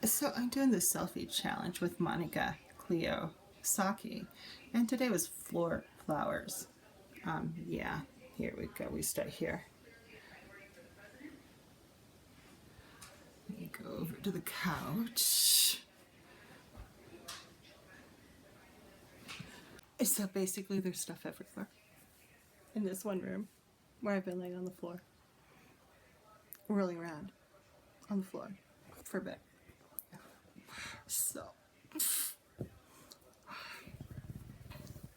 So I'm doing this selfie challenge with Monica, Cleo, Saki, and today was floor flowers. Yeah, here we go. We start here. Let me go over to the couch. So basically, there's stuff everywhere in this one room where I've been laying on the floor, rolling around on the floor for a bit. So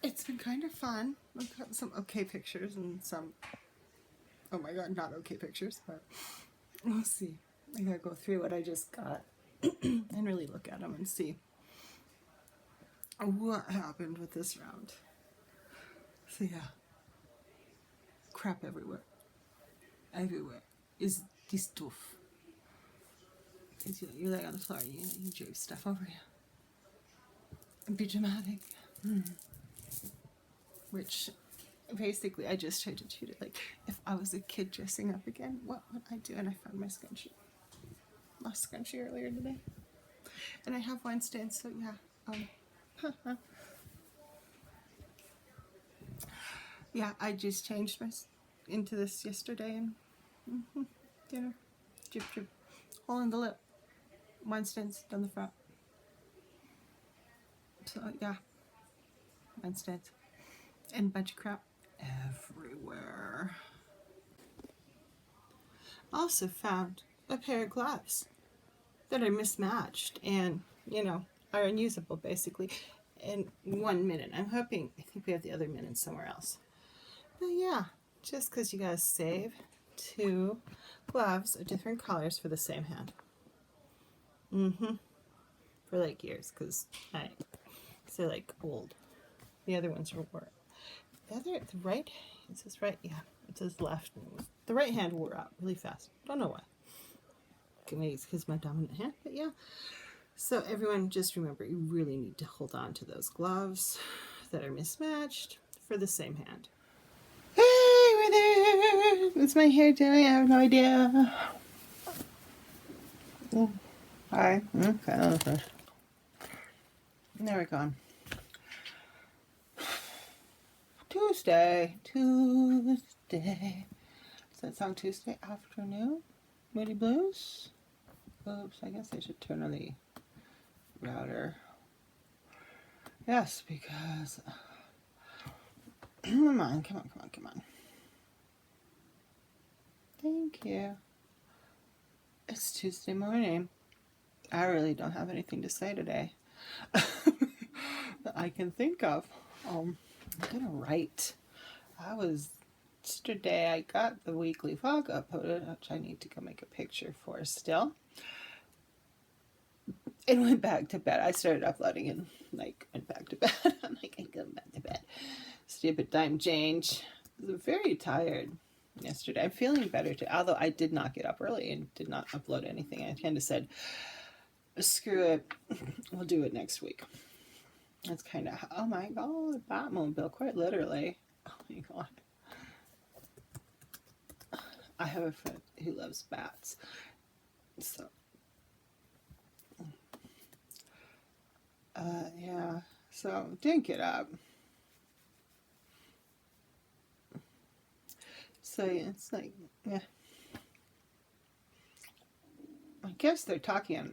it's been kind of fun. I've got some okay pictures and some, oh my god, not okay pictures, but we'll see. I gotta go through what I just got and really look at them and see what happened with this round. So yeah, crap everywhere. Everywhere is this stuff. You lay on the floor, you drape stuff over you. And be dramatic. Which basically I just tried to treat it like if I was a kid dressing up again, what would I do? And I found my scrunchie. Lost scrunchie earlier today. And I have wine stains, so yeah. Yeah, I just changed my into this yesterday and drip drip, hole in the lip, wine stains down the front. So yeah, wine stains and a bunch of crap everywhere. Also found a pair of gloves that are mismatched and are unusable basically in 1 minute. I think we have the other minute somewhere else. But yeah, just because you guys save 2 gloves of different colors for the same hand. For like years, because they're like old. The other ones were worn. The right, it says right, yeah, it says left. The right hand wore out really fast. Don't know why. Maybe it's because my dominant hand, but yeah. So everyone just remember, you really need to hold on to those gloves that are mismatched for the same hand. Hey, we're there! What's my hair doing? I have no idea. Oh, hi. Okay. There we go. Tuesday. Does that sound Tuesday afternoon? Moody Blues? Oops, I guess I should turn on the router. Yes, because come on. Thank you. It's Tuesday morning. I really don't have anything to say today that I can think of. I'm gonna write. Yesterday I got the weekly vlog uploaded, which I need to go make a picture for still. And went back to bed. I started uploading and went back to bed. I'm like, I'm going back to bed. Stupid time change. I was very tired yesterday. I'm feeling better too, although I did not get up early and did not upload anything. I kind of said, screw it, we'll do it next week. That's kind of, oh my god, Batmobile, quite literally. Oh my god. I have a friend who loves bats, so yeah, so didn't get up. So it's like, yeah. I guess they're talking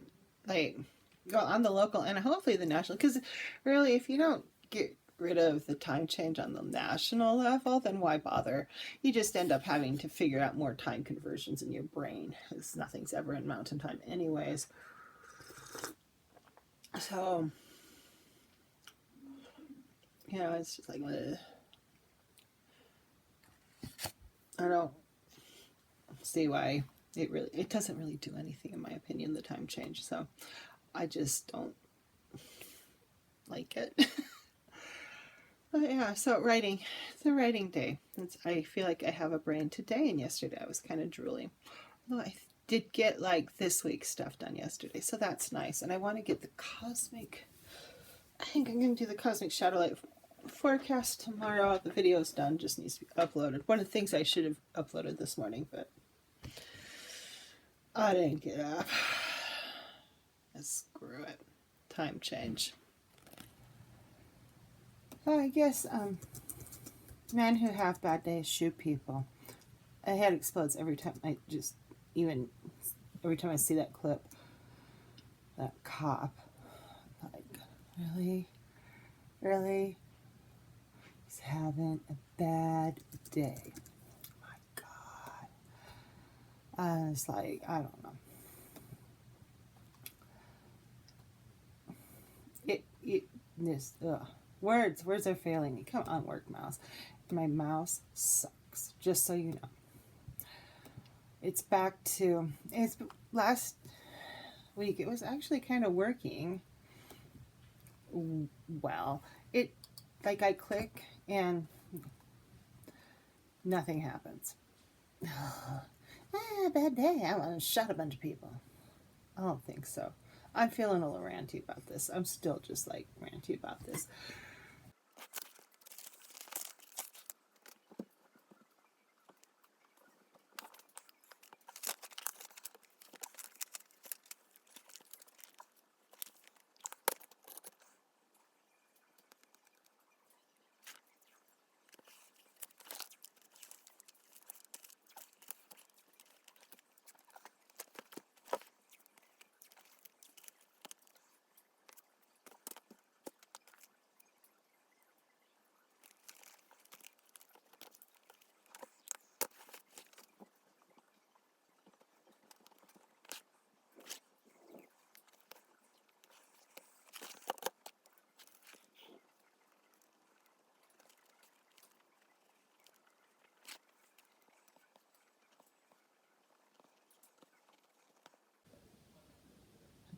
on the local and hopefully the national, because really if you don't get rid of the time change on the national level, then why bother? You just end up having to figure out more time conversions in your brain, because nothing's ever in mountain time anyways. So it's just like, I don't see why it doesn't really do anything in my opinion, the time change. So I just don't like it. But yeah, so writing. It's a writing day. I feel like I have a brain today, and yesterday I was kind of drooling. Although I did get this week's stuff done yesterday, so that's nice. And I want to get the cosmic, I think I'm going to do the cosmic shadow light forecast tomorrow. The video's done, just needs to be uploaded. One of the things I should have uploaded this morning, but I didn't get up. Screw it. Time change. Oh, I guess men who have bad days shoot people. My head explodes every time every time I see that clip. That cop. Like, really? Really? He's having a bad day. My God. I was like, I don't know. Words are failing me. Come on, work mouse. My mouse sucks, just so you know. It's last week. It was actually kind of working well. I click and nothing happens. Bad day. I want to shot a bunch of people. I don't think so. I'm feeling a little ranty about this. I'm still just like ranty about this.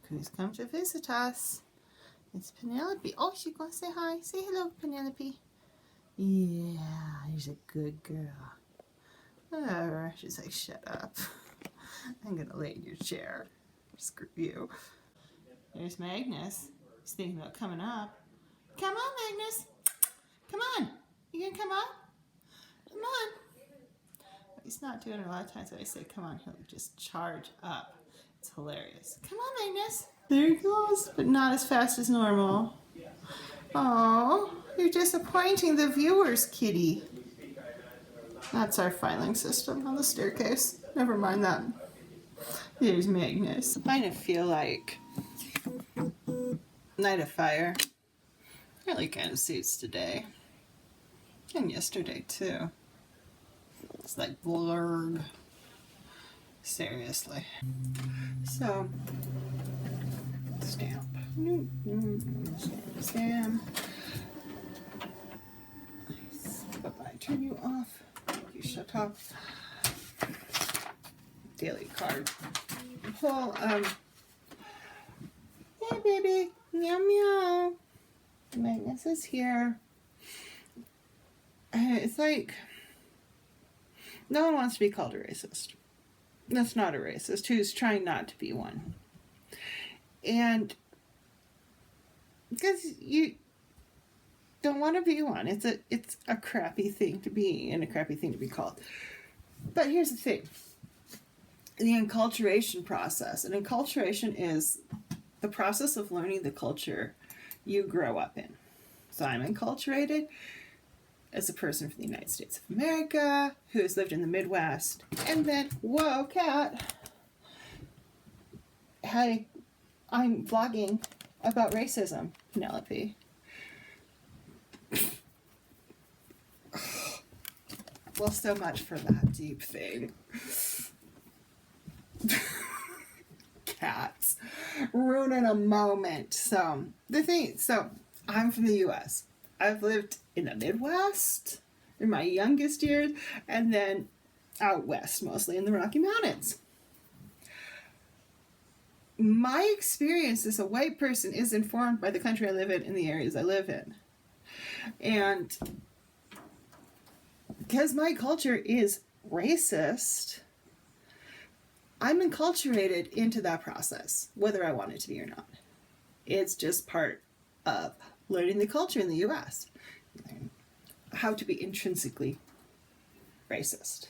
Who's come to visit us? It's Penelope. Oh, she's going to say hi. Say hello, Penelope. Yeah, she's a good girl. Oh, she's like, shut up. I'm going to lay in your chair. Screw you. There's Magnus. He's thinking about coming up. Come on, Magnus. Come on. You going to come up? Come on. He's not doing it a lot of times when I say come on, he'll just charge up. It's hilarious. Come on, Magnus. There he goes, but not as fast as normal. Oh, you're disappointing the viewers, kitty. That's our filing system on the staircase. Never mind that. There's Magnus. I kind of feel like Night of Fire really kind of suits today. And yesterday, too. It's like blurb. Seriously. So, stamp. Stamp. Nice. Bye-bye. Turn you off. You shut up. Daily card. Pull, hey baby. Meow meow. Magnus is here. It's like, no one wants to be called a racist. That's not a racist. Who's trying not to be one. And because you don't want to be one. It's a crappy thing to be and a crappy thing to be called. But here's the thing. The enculturation process. And enculturation is the process of learning the culture you grow up in. So I'm enculturated as a person from the United States of America who has lived in the Midwest. And then, whoa, cat. Hi, I'm vlogging about racism, Penelope. Well, so much for that deep thing. Cats. Ruining a moment. So I'm from the U.S. I've lived in the Midwest in my youngest years, and then out west, mostly in the Rocky Mountains. My experience as a white person is informed by the country I live in and the areas I live in. And because my culture is racist, I'm enculturated into that process, whether I want it to be or not. It's just part of learning the culture in the U.S. How to be intrinsically racist.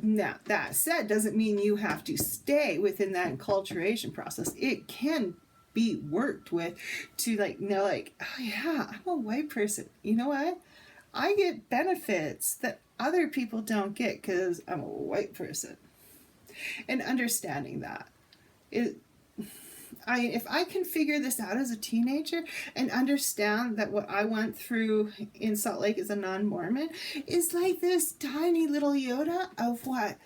Now, that said, doesn't mean you have to stay within that enculturation process. It can be worked with to like know, like, oh yeah, I'm a white person. You know what? I get benefits that other people don't get because I'm a white person. And understanding that. If I can figure this out as a teenager and understand that what I went through in Salt Lake as a non-Mormon is like this tiny little Yoda of what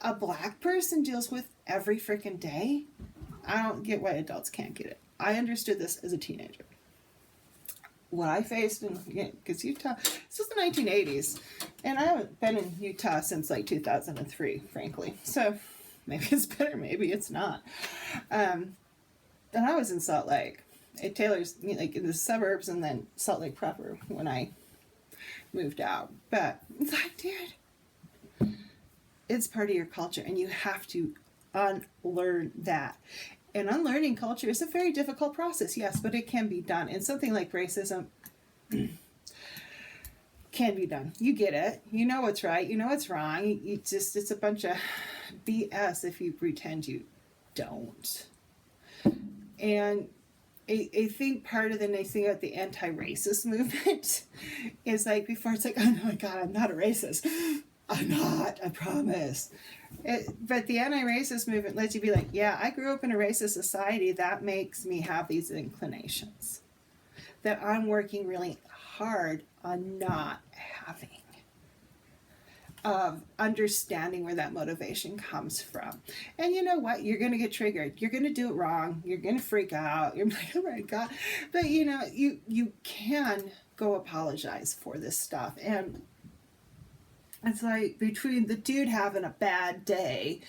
a black person deals with every freaking day, I don't get why adults can't get it. I understood this as a teenager. What I faced in, because Utah, this was the 1980s, and I haven't been in Utah since like 2003, frankly. So maybe it's better, maybe it's not. And I was in Salt Lake, at Taylor's, like in the suburbs, and then Salt Lake proper when I moved out. But it's like, dude, it's part of your culture, and you have to unlearn that. And unlearning culture is a very difficult process, yes, but it can be done. And something like racism can be done. You get it. You know what's right. You know what's wrong. It's a bunch of BS if you pretend you don't. And I think part of the nice thing about the anti-racist movement is like before it's like, oh my God, I'm not a racist. I'm not, I promise. But the anti-racist movement lets you be like, yeah, I grew up in a racist society. That makes me have these inclinations that I'm working really hard on not having. Of understanding where that motivation comes from. And you know what? You're going to get triggered. You're going to do it wrong. You're going to freak out. You're like, oh my God. But you know, you can go apologize for this stuff. And it's like between the dude having a bad day,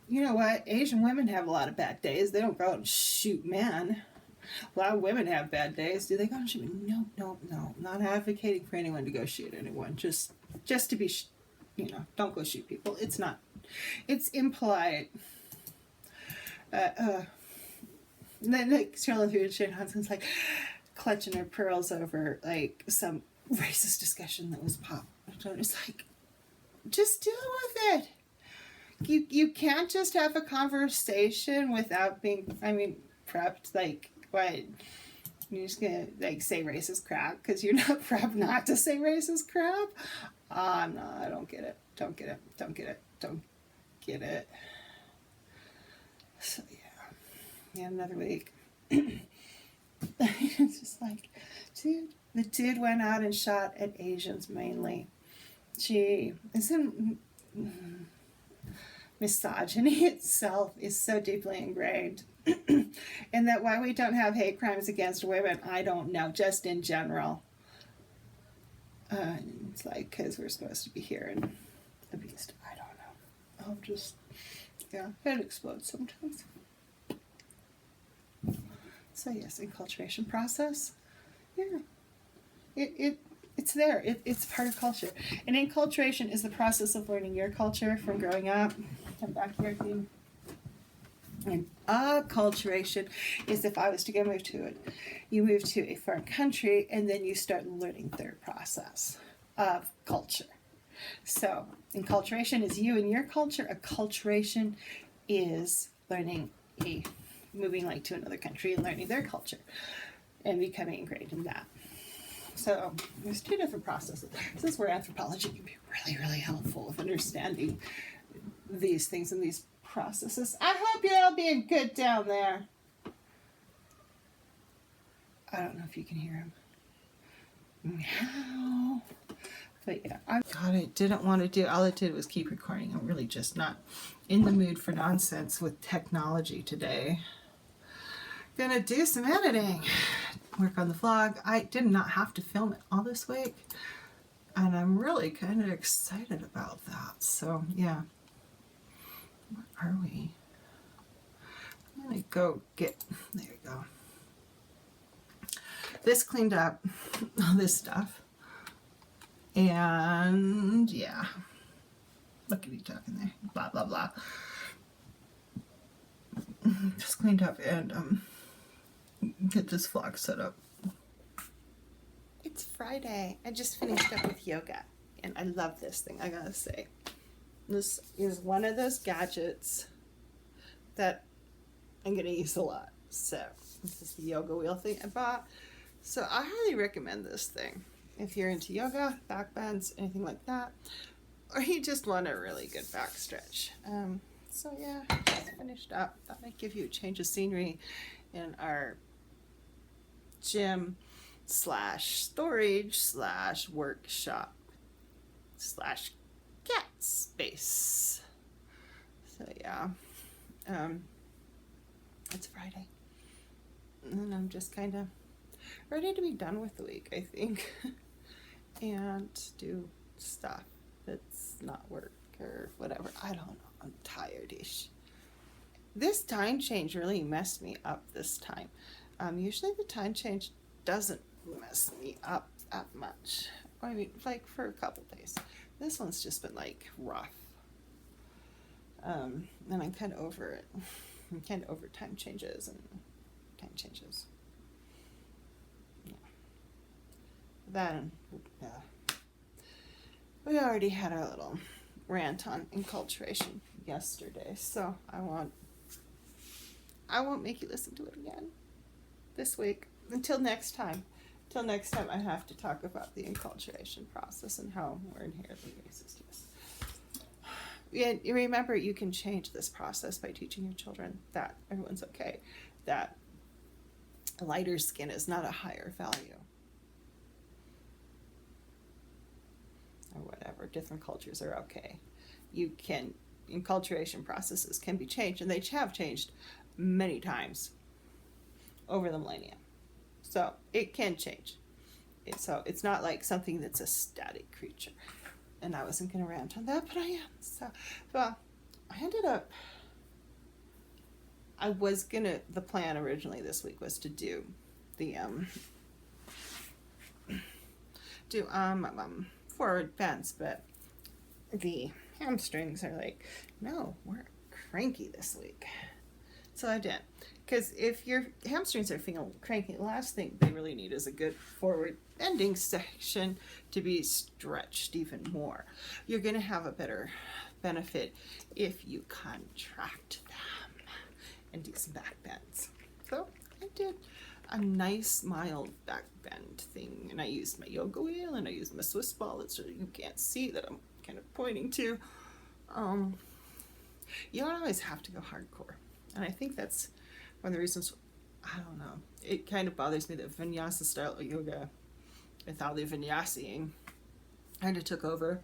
you know what? Asian women have a lot of bad days. They don't go out and shoot men. A lot of women have bad days. Do they go and shoot men? No. Not advocating for anyone to go shoot anyone. Just to be... don't go shoot people. It's not. It's impolite. Then like scrolling through Shane Hudson's like clutching her pearls over like some racist discussion that was popped. It's like, just deal with it. You can't just have a conversation without being, prepped. Like, what? You're just gonna like say racist crap because you're not prepped not to say racist crap? No, I don't get it. Don't get it. So yeah, another week. It's just like, dude, the dude went out and shot at Asians mainly. Misogyny itself is so deeply ingrained. And that why we don't have hate crimes against women, I don't know, just in general. It's like, because we're supposed to be here and abused. I don't know. It explodes sometimes. So yes, enculturation process. Yeah. It's there. It's part of culture. And enculturation is the process of learning your culture from growing up. Come back to your theme. And acculturation is if I was to go move to it. You move to a foreign country and then you start learning their process of culture. So enculturation is you and your culture. Acculturation is moving like to another country and learning their culture and becoming ingrained in that. So there's two different processes. This is where anthropology can be really, really helpful with understanding these things and these processes. I hope you're all being good down there. I don't know if you can hear him. Meow. But yeah, I didn't want to do, all it did was keep recording. I'm really just not in the mood for nonsense with technology today. Gonna do some editing, work on the vlog. I did not have to film it all this week, and I'm really kind of excited about that. So yeah, where are we? I'm gonna go get, there we go. This cleaned up all this stuff, and yeah, look at you talking there, blah blah blah. Just cleaned up and get this vlog set up. It's Friday. I just finished up with yoga, and I love this thing, I gotta say. This is one of those gadgets that I'm going to use a lot. So this is the yoga wheel thing I bought. So I highly recommend this thing if you're into yoga, back bends, anything like that, or you just want a really good back stretch. So yeah, just finished up. Thought I'd give you a change of scenery in our gym slash storage slash workshop slash cat space. So yeah, it's Friday, and I'm just kind of ready to be done with the week, I think, and do stuff that's not work or whatever. I don't know. I'm tired-ish. This time change really messed me up this time. Usually the time change doesn't mess me up that much. I mean, like for a couple days. This one's just been like rough. And I'm kind of over it. I'm kind of over time changes and time changes. Yeah. Then, we already had our little rant on enculturation yesterday, so I won't make you listen to it again this week. Until next time. Till next time, I have to talk about the enculturation process and how we're inherently racist. Yes. Yeah, you remember, you can change this process by teaching your children that everyone's okay, that lighter skin is not a higher value, or whatever. Different cultures are okay. You can, enculturation processes can be changed, and they have changed many times over the millennia. So it can change. So it's not like something that's a static creature. And I wasn't going to rant on that, but I am. So, well, I ended up, the plan originally this week was to do the, forward bends, but the hamstrings are like, no, we're cranky this week. So I didn't. Because if your hamstrings are feeling cranky, the last thing they really need is a good forward bending section to be stretched even more. You're going to have a better benefit if you contract them and do some back bends. So I did a nice mild back bend thing, and I used my yoga wheel and I used my Swiss ball that so you can't see that I'm kind of pointing to. You don't always have to go hardcore, and I think that's one of the reasons. I don't know, it kind of bothers me that vinyasa style of yoga, without the vinyasing, kind of took over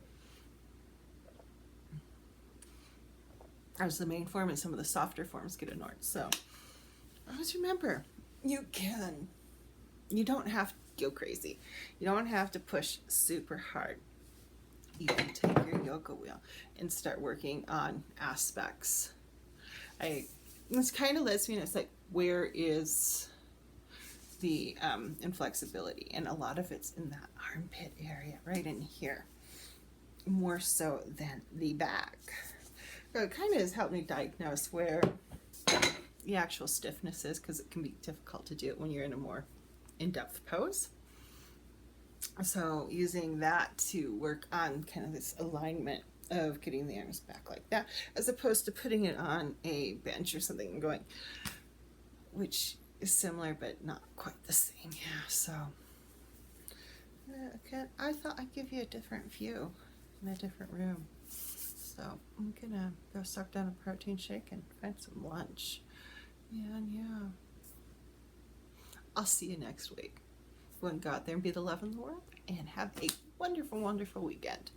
as the main form, and some of the softer forms get ignored. So always remember, you don't have to go crazy. You don't have to push super hard. You can take your yoga wheel and start working on aspects. This kind of lets me know, it's like, where is the inflexibility? And a lot of it's in that armpit area, right in here, more so than the back. So it kind of has helped me diagnose where the actual stiffness is, because it can be difficult to do it when you're in a more in-depth pose. So using that to work on kind of this alignment of getting the arms back like that, as opposed to putting it on a bench or something and going, which is similar but not quite the same. Yeah, so okay, I thought I'd give you a different view in a different room. So I'm gonna go suck down a protein shake and find some lunch. And yeah, I'll see you next week. Go and go out there and be the love in the world, and have a wonderful, wonderful weekend.